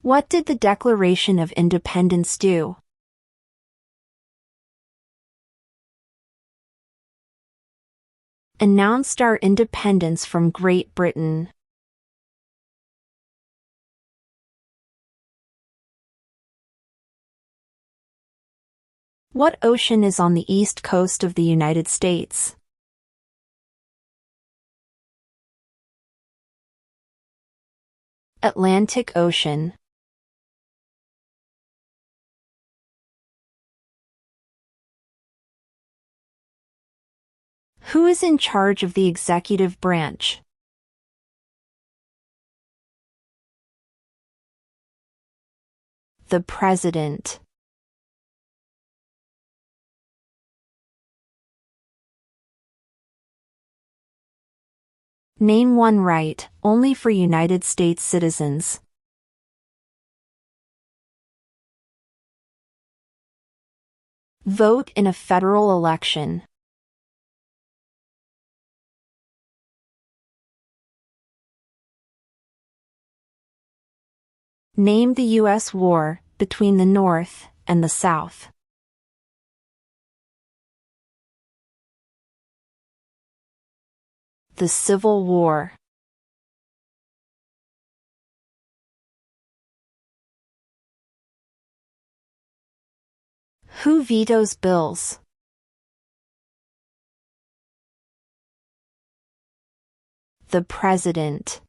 What did the Declaration of Independence do? Announced our independence from Great Britain. What ocean is on the east coast of the United States? Atlantic Ocean. Who is in charge of the executive branch? The President. Name one right, only for United States citizens. Vote in a federal election. Name the U.S. war between the North and the South. The Civil War. Who vetoes bills? The President.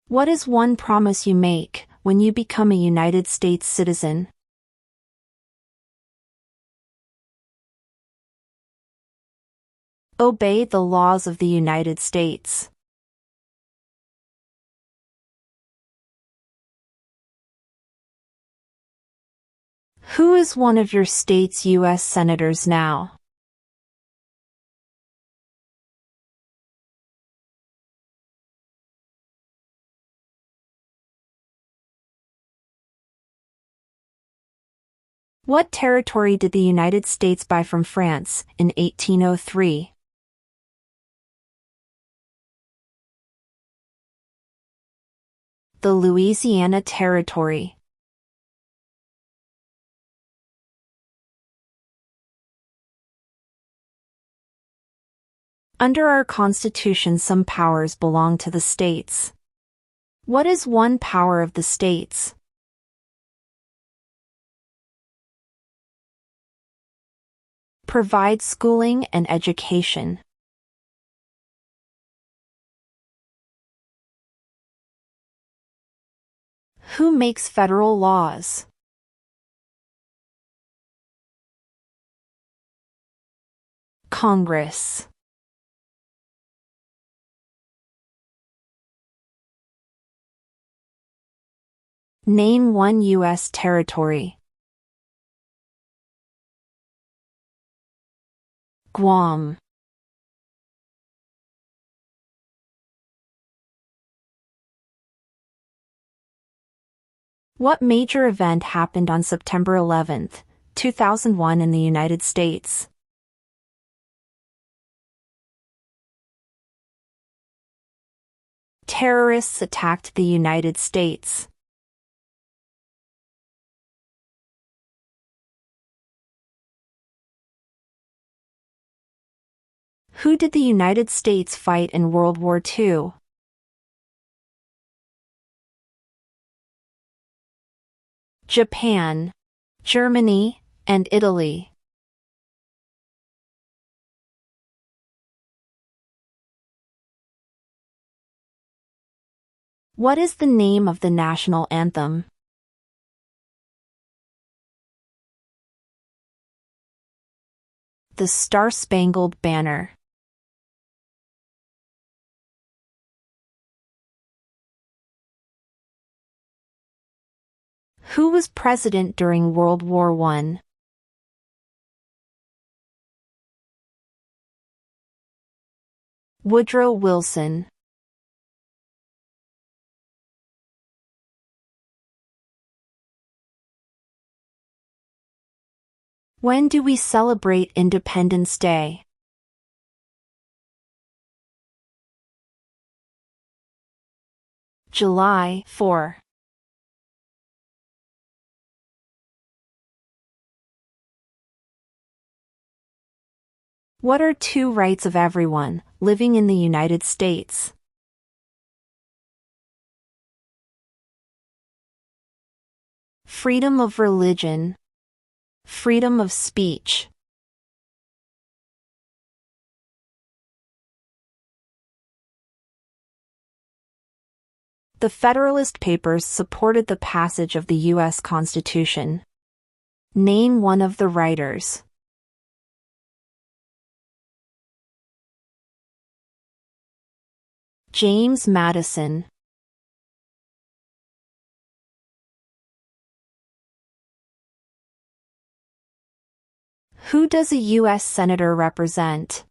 What is one promise you make when you become a United States citizen? Obey the laws of the United States. Who is one of your state's U.S. senators now? What territory did the United States buy from France in 1803? The Louisiana Territory. Under our Constitution, some powers belong to the states. What is one power of the states? Provide schooling and education. Who makes federal laws? Congress. Name one U.S. territory. Guam. What major event happened on September 11, 2001 in the United States? Terrorists attacked the United States. Who did the United States fight in World War II? Japan, Germany, and Italy. What is the name of the national anthem? The Star-Spangled Banner. Who was president during World War I? Woodrow Wilson. When do we celebrate Independence Day? July 4. What are two rights of everyone living in the United States? Freedom of religion, freedom of speech. The Federalist Papers supported the passage of the U.S. Constitution. Name one of the writers. James Madison. Who does a U.S. Senator represent?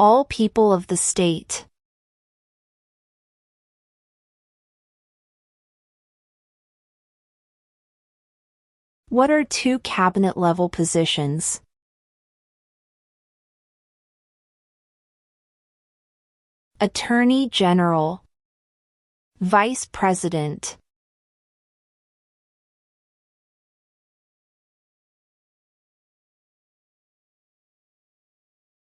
All people of the state. What are two cabinet-level positions? Attorney General, Vice President.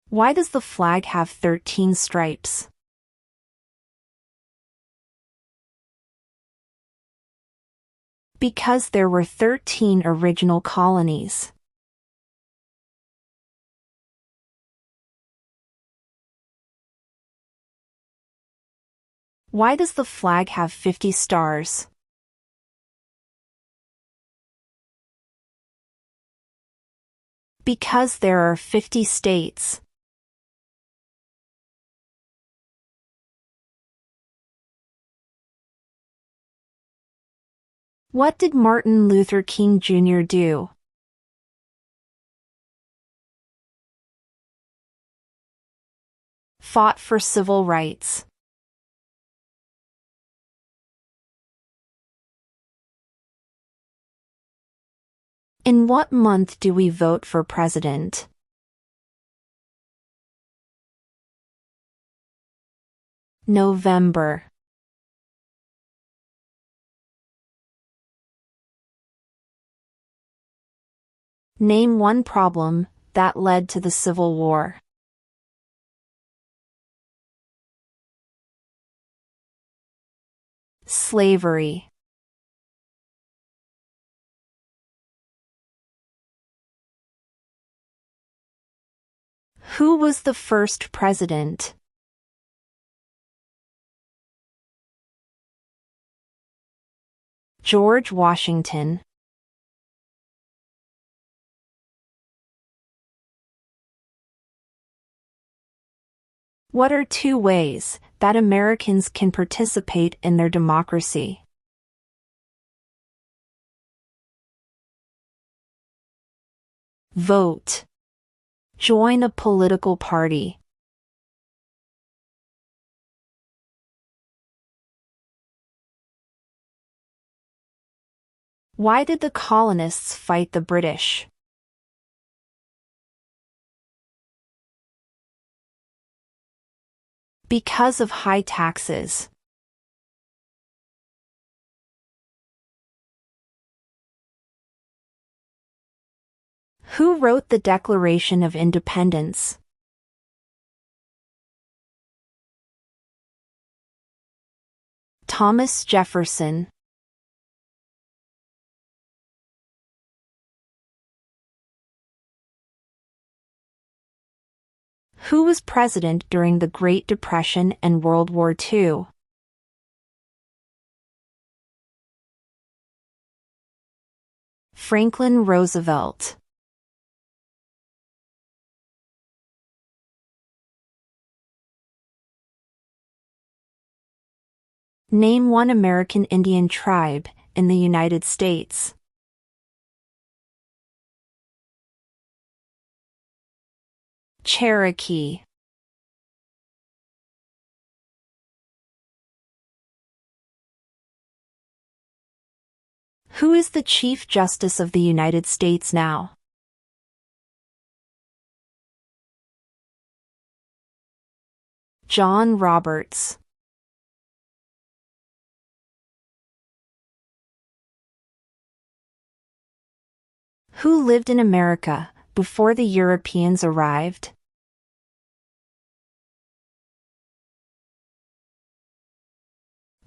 Why does the flag have 13 stripes? Because there were 13 original colonies. Why does the flag have 50 stars? Because there are 50 states. What did Martin Luther King Jr. do? Fought for civil rights. In what month do we vote for president? November. Name one problem that led to the Civil War. Slavery. Who was the first president? George Washington. What are two ways that Americans can participate in their democracy? Vote. Join a political party. Why did the colonists fight the British? Because of high taxes. Who wrote the Declaration of Independence? Thomas Jefferson. Who was president during the Great Depression and World War II? Franklin Roosevelt. Name one American Indian tribe in the United States. Cherokee. Who is the Chief Justice of the United States now? John Roberts. Who lived in America before the Europeans arrived?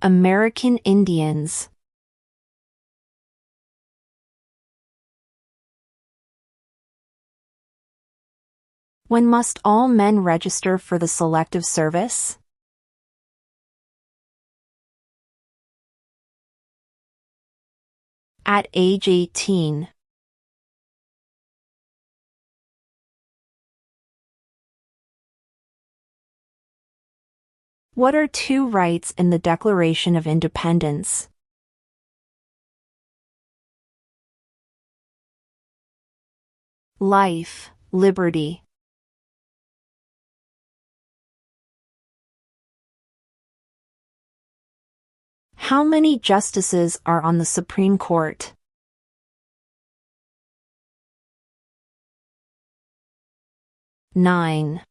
American Indians. When must all men register for the Selective Service? At age 18. What are two rights in the Declaration of Independence? Life, liberty. How many justices are on the Supreme Court? Nine.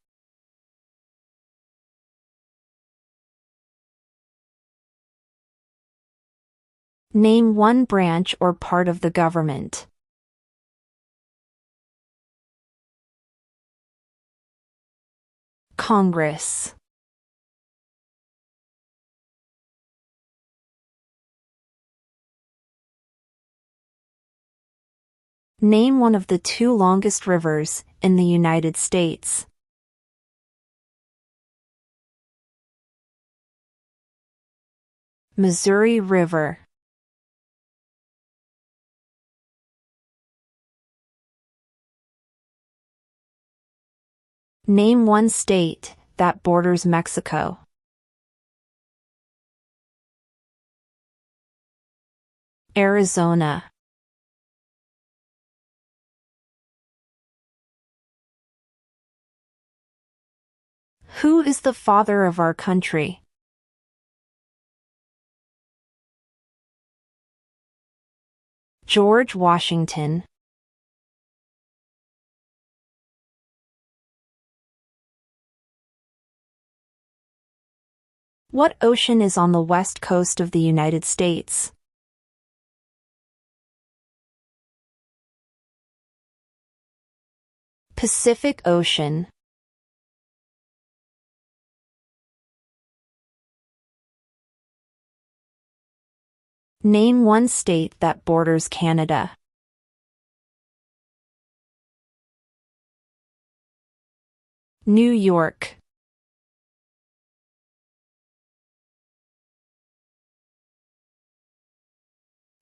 Name one branch or part of the government. Congress. Name one of the two longest rivers in the United States. Missouri River. Name one state that borders Mexico. Arizona. Who is the father of our country? George Washington. What ocean is on the west coast of the United States? Pacific Ocean. Name one state that borders Canada. New York.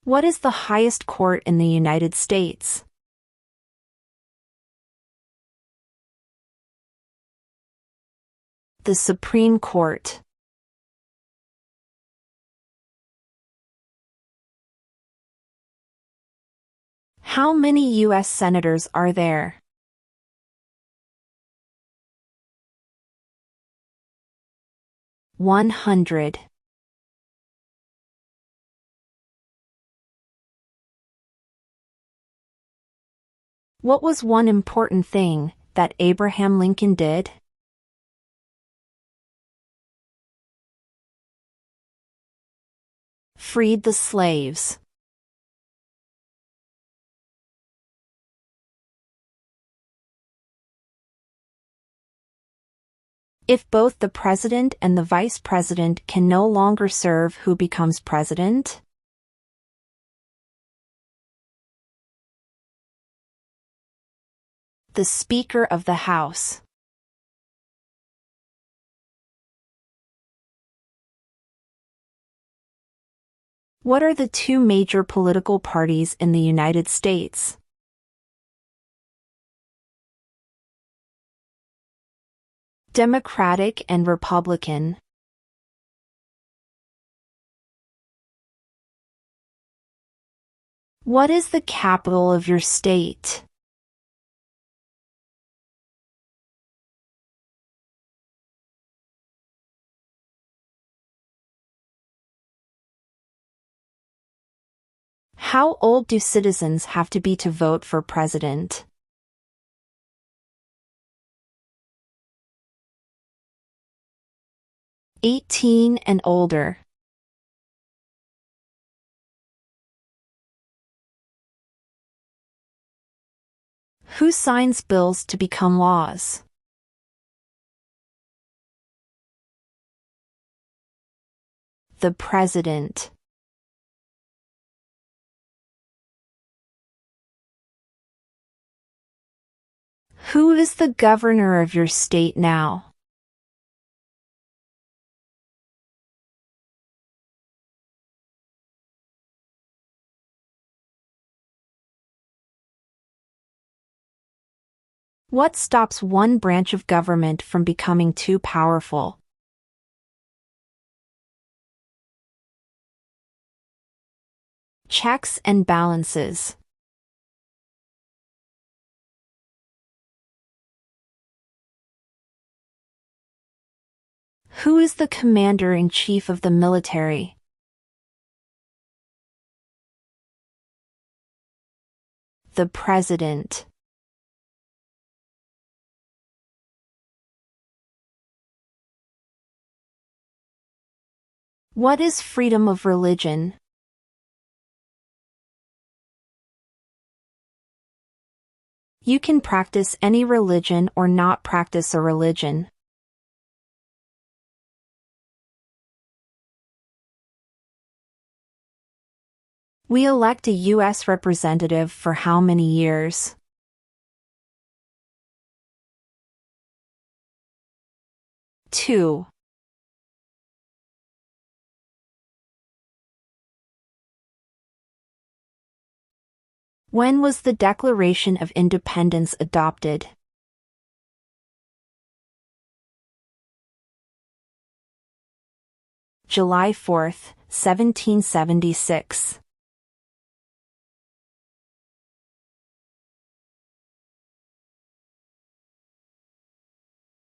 What is the highest court in the United States? The Supreme Court. How many U.S. senators are there? $100. What was one important thing that Abraham Lincoln did? Freed the slaves. If both the president and the vice president can no longer serve, who becomes president? The Speaker of the House. What are the two major political parties in the United States? Democratic and Republican. What is the capital of your state? How old do citizens have to be to vote for president? 18 and older. Who signs bills to become laws? The President. Who is the governor of your state now? What stops one branch of government from becoming too powerful? Checks and balances. Who is the commander-in-chief of the military? The President. What is freedom of religion? You can practice any religion or not practice a religion. We elect a U.S. representative for how many years? Two. When was the Declaration of Independence adopted? July 4, 1776.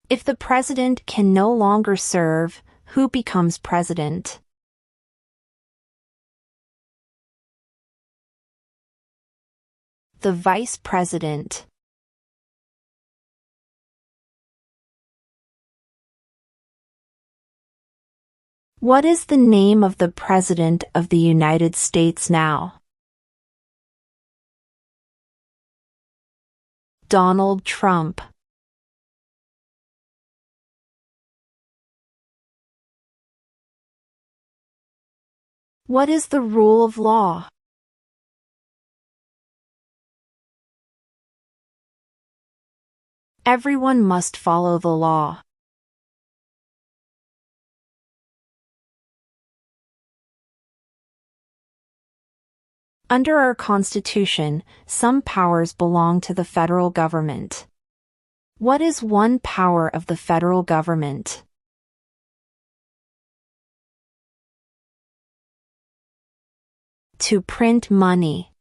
If the president can no longer serve, who becomes president? The vice president. What is the name of the President of the United States now? Donald Trump. What is the rule of law? Everyone must follow the law. Under our Constitution, some powers belong to the federal government. What is one power of the federal government? To print money.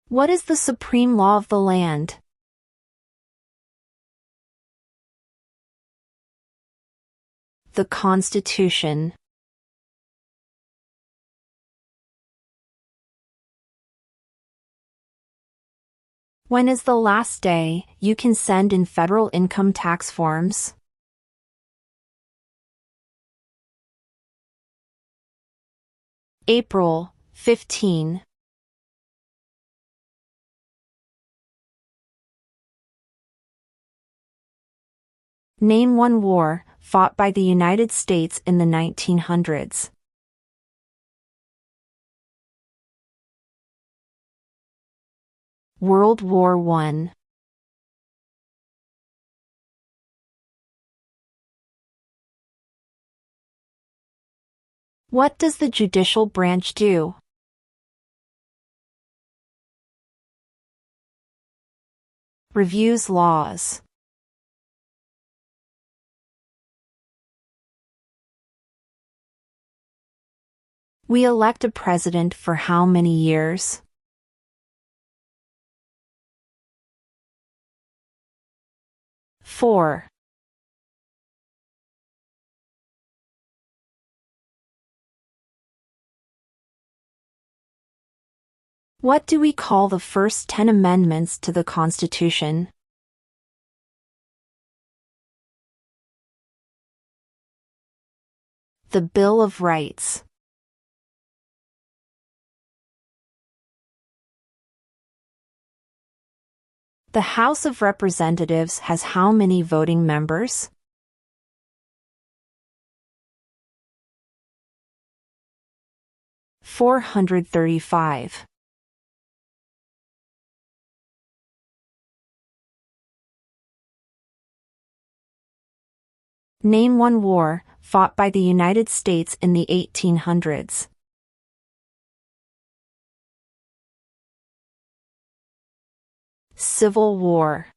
What is the supreme law of the land? The Constitution. When is the last day you can send in federal income tax forms? April 15. Name one war fought by the United States in the 1900s. World War I. What does the judicial branch do? Reviews laws. We elect a president for how many years? 4. What do we call the first 10 amendments to the Constitution? The Bill of Rights. The House of Representatives has how many voting members? 435. Name one war fought by the United States in the 1800s. Civil War.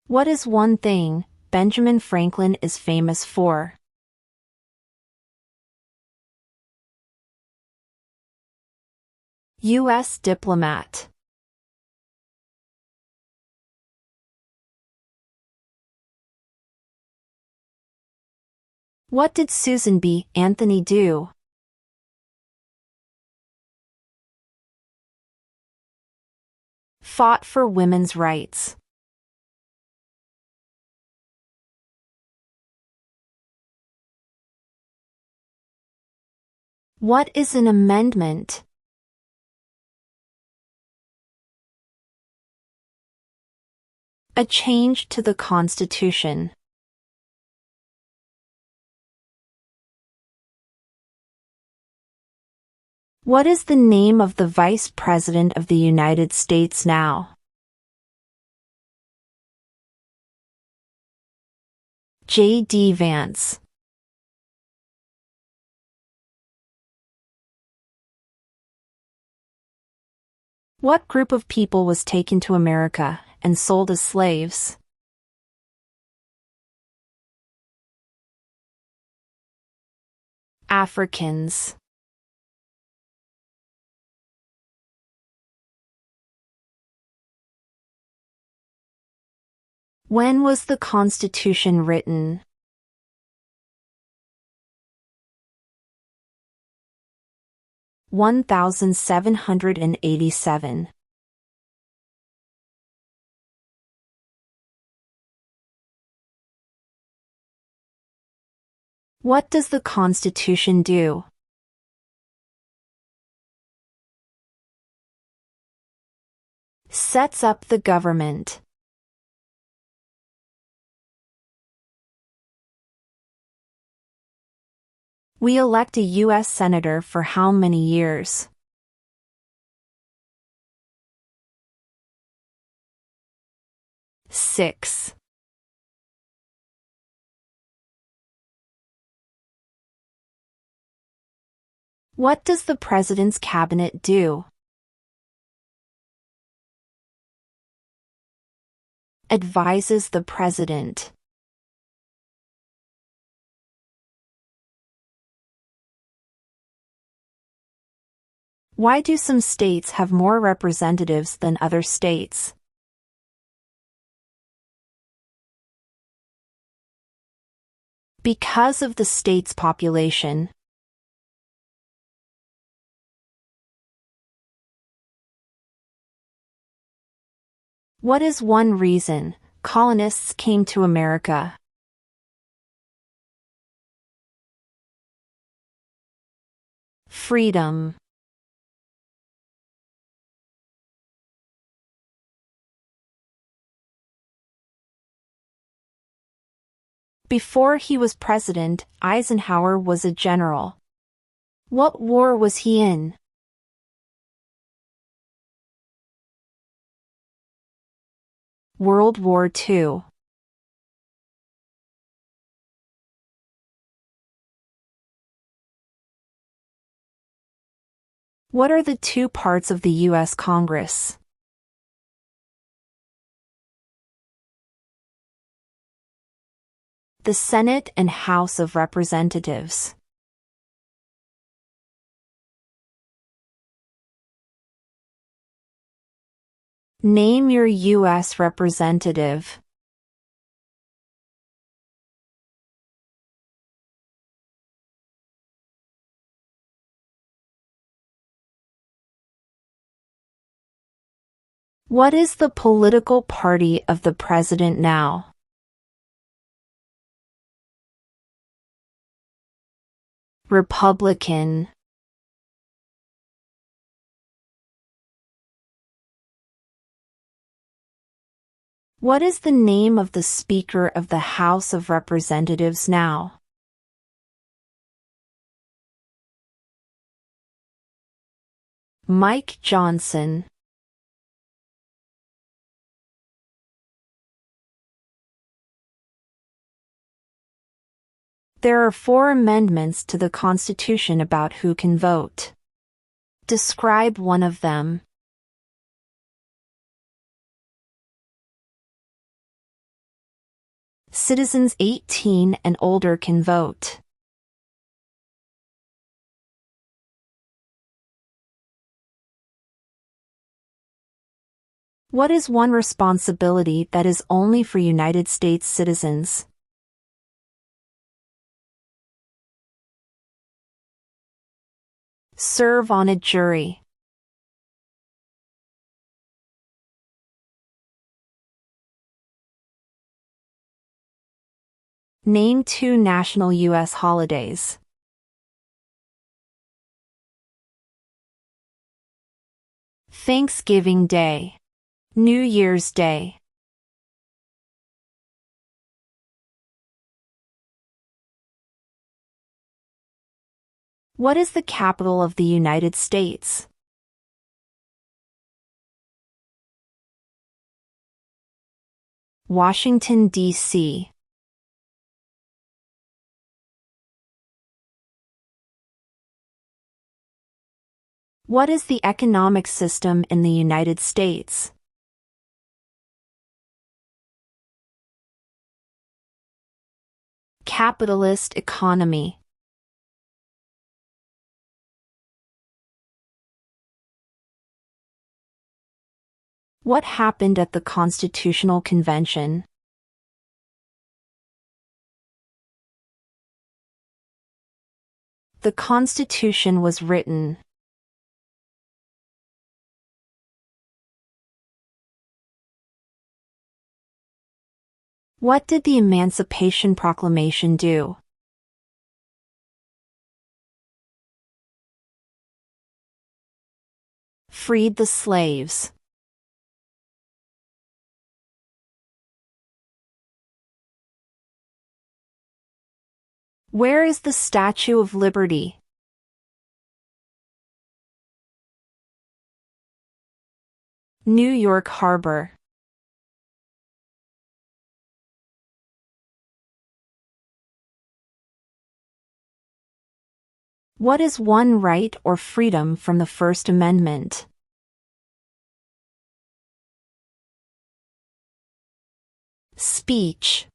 What is one thing Benjamin Franklin is famous for? U.S. diplomat. What did Susan B. Anthony do? Fought for women's rights. What is an amendment? A change to the Constitution. What is the name of the Vice President of the United States now? J.D. Vance. What group of people was taken to America and sold as slaves? Africans. When was the Constitution written? (1787). What does the Constitution do? Sets up the government. We elect a U.S. Senator for how many years? 6. What does the President's cabinet do? Advises the President. Why do some states have more representatives than other states? Because of the state's population. What is one reason colonists came to America? Freedom. Before he was president, Eisenhower was a general. What war was he in? World War II. What are the two parts of the U.S. Congress? The Senate and House of Representatives. Name your U.S. representative. What is the political party of the president now? Republican. What is the name of the Speaker of the House of Representatives now? Mike Johnson. There are 4 amendments to the Constitution about who can vote. Describe one of them. Citizens 18 and older can vote. What is one responsibility that is only for United States citizens? Serve on a jury. Name 2 national U.S. holidays. Thanksgiving Day. New Year's Day. What is the capital of the United States? Washington, D.C. What is the economic system in the United States? Capitalist economy. What happened at the Constitutional Convention? The Constitution was written. What did the Emancipation Proclamation do? Freed the slaves. Where is the Statue of Liberty? New York Harbor. What is one right or freedom from the First Amendment? Speech.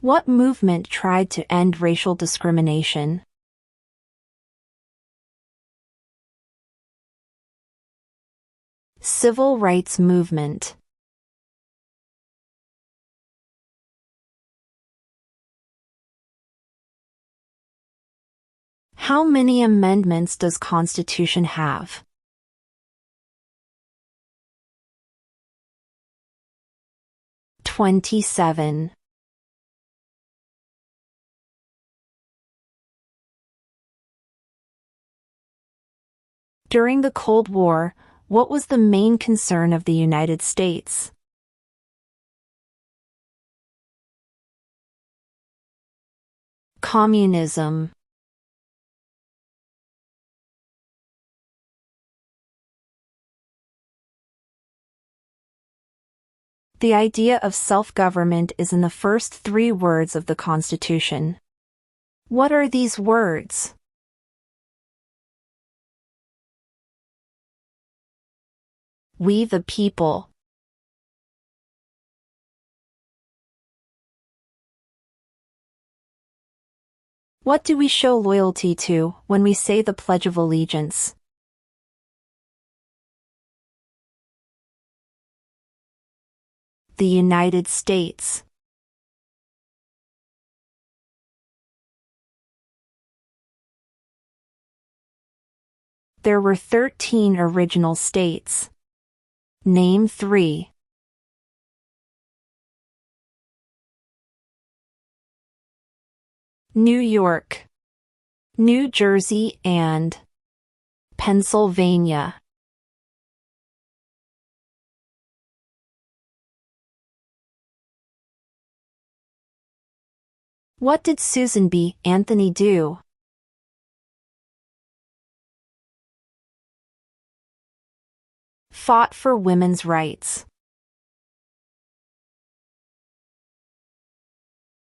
What movement tried to end racial discrimination? Civil rights movement. How many amendments does Constitution have? "27". During the Cold War, what was the main concern of the United States? Communism. The idea of self-government is in the first 3 words of the Constitution. What are these words? We the people. What do we show loyalty to when we say the Pledge of Allegiance? The United States. There were 13 original states. Name 3. New York, New Jersey, and Pennsylvania. What did Susan B. Anthony do? Fought for women's rights.